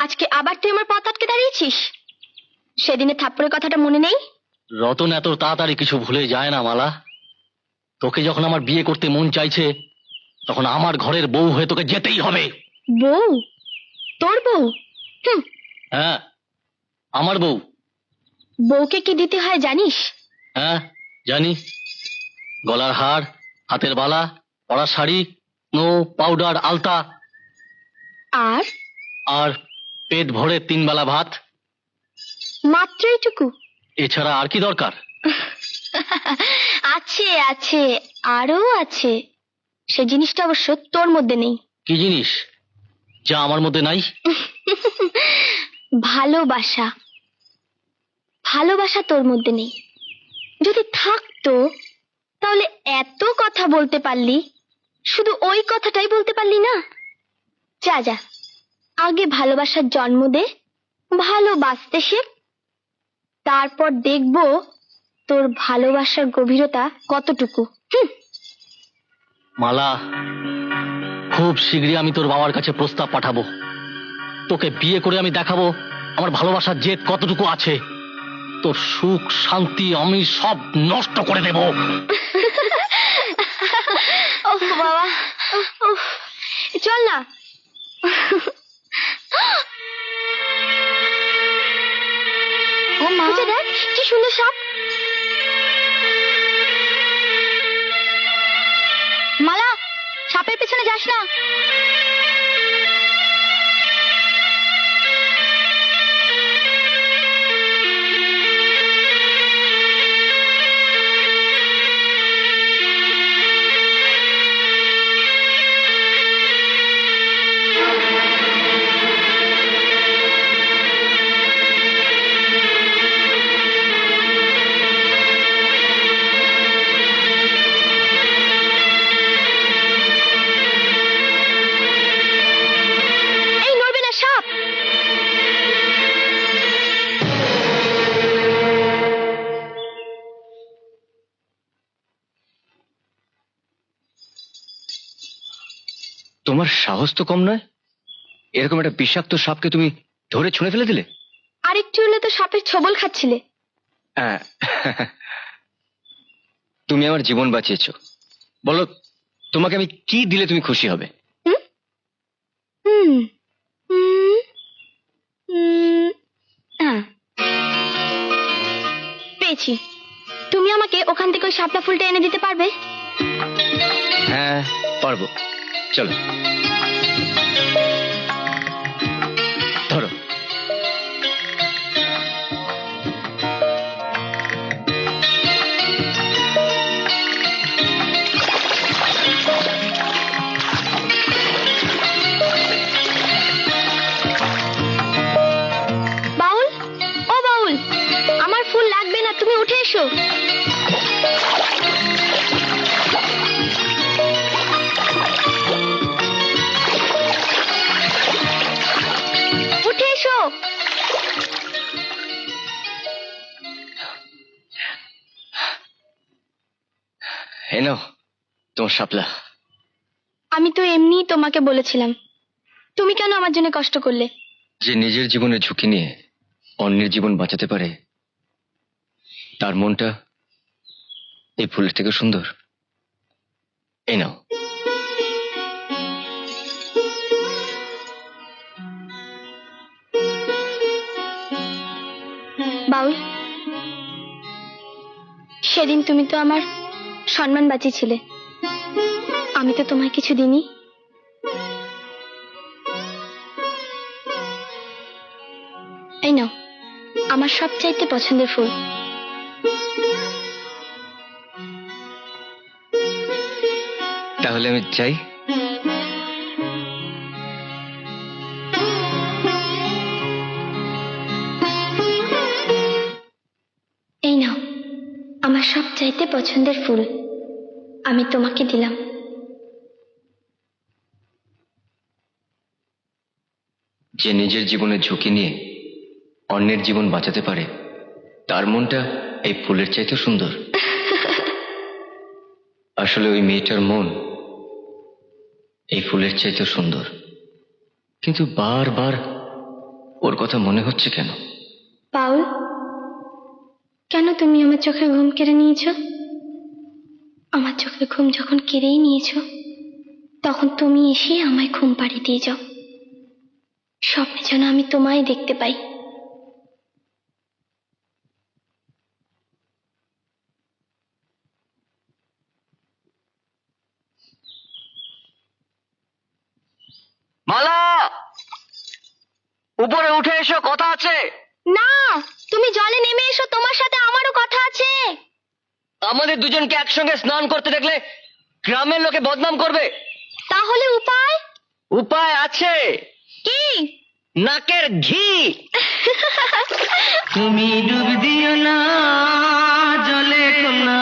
আজকে আবার তুই আমার পথ আটকে দাঁড়িয়েছিস? সেদিনে থাপ্পড়ের কথাটা মনে নেই? রতন এত তাড়াতাড়ি কিছু ভুলে যায় না মালা। তোকে যখন আমার বিয়ে করতে মন চাইছে, তখন আমার ঘরের বউ হয়ে তোকে যেতেই হবে। বউ? তোর বউ? হ্যাঁ, আমার বউ। বউকে কি দিতে হয় জানিস? হ্যাঁ জানি। গলার হার, হাতের বালা, পরার শাড়ি, নো, পাউডার, আলতা, আর আর পেট ভরে 3 বেলা ভাত। মাত্র এইটুকু? এছাড়া আর কি দরকার? আছে আছে, আরো আছে। সে জিনিসটা অবশ্য তোর মধ্যে নেই। কি জিনিস যা আমার মধ্যে নাই? ভালোবাসা। ভালোবাসা তোর মধ্যে নেই। যদি থাকতো তাহলে এত কথা বলতে পারলি, শুধু ওই কথাটাই বলতে পারলি না। যা যা, আগে ভালোবাসার জন্ম দে, ভালোবাসতে শেখ, তারপর দেখবো তোর ভালোবাসার গভীরতা কতটুকু। মালা, খুব শীঘ্রই আমি তোর বাবার কাছে প্রস্তাব পাঠাবো। তোকে বিয়ে করে আমি দেখাবো আমার ভালোবাসার জেদ কতটুকু আছে। তোর সুখ শান্তি আমি সব নষ্ট করে দেব। বাবা, চল না। ও মা, দেখ কি সুন্দর সাপ। মালা, সাপের পেছনে যাস না। তোমার সাহস তো কম নয়, এরকম একটা বিষাক্ত সাপকে তুমি ধরে ছুঁড়ে ফেলে দিলে। আরেকটু হলে তো সাপের ছবল খাচ্ছিলে। তুমি আমার জীবন বাঁচিয়েছ। বলো, তোমাকে আমি কি দিলে তুমি খুশি হবে? পেয়েছি। তুমি আমাকে ওখান থেকে ওই শাপলা ফুলটা এনে দিতে পারবে? হ্যাঁ পারবো, চলো ধরো। বাউল, ও বাউল, আমার ফুল লাগবে না, তুমি উঠে এসো। উঠে এসো। এই নাও তোমার শাপলা। আমি তো এমনি তোমাকে বলেছিলাম, তুমি কেন আমার জন্য কষ্ট করলে? যে নিজের জীবনের ঝুঁকি নিয়ে অন্যের জীবন বাঁচাতে পারে, তার মনটা এই ফুলের থেকে সুন্দর। এই নাও। বাউল, সেদিন তুমি তো আমার সম্মান বাঁচিয়েছিলে, আমি তো তোমায় কিছু দিইনি। এই নাও আমার সবচাইতে পছন্দের ফুল। তাহলে আমি চাই। এই নাও আমার সবচাইতে পছন্দের ফুল, আমি তোমাকে দিলাম। যে নিজের জীবনের ঝুঁকি নিয়ে অন্যের জীবন বাঁচাতে পারে, তার মনটা এই ফুলের চাইতে সুন্দর। আসলে ওই মেয়েটার মন এই ফুলের চাইতে সুন্দর। কিন্তু বারবার ওর কথা মনে হচ্ছে কেন? পাউল, কেন তুমি আমার চোখের ঘুম কেড়ে নিয়েছ? আমার চোখের ঘুম যখন কেড়েই নিয়েছ, তখন তুমি এসে আমায় ঘুম পাড়িয়ে দিয়ে যাও। স্বপ্নে যেন আমি তোমায় দেখতে পাই। মালা, উপরে উঠে এসো, কথা আছে। না, তুমি জলে নেমে এসো, তোমার সাথে আমারও কথা আছে। আমাদের দুজনকে একসঙ্গে স্নান করতে দেখলে গ্রামের লোকে বদনাম করবে। তাহলে উপায়? উপায় আছে। কি? নাকের ঘি। তুমি ডুব দিও না জলে কোনা,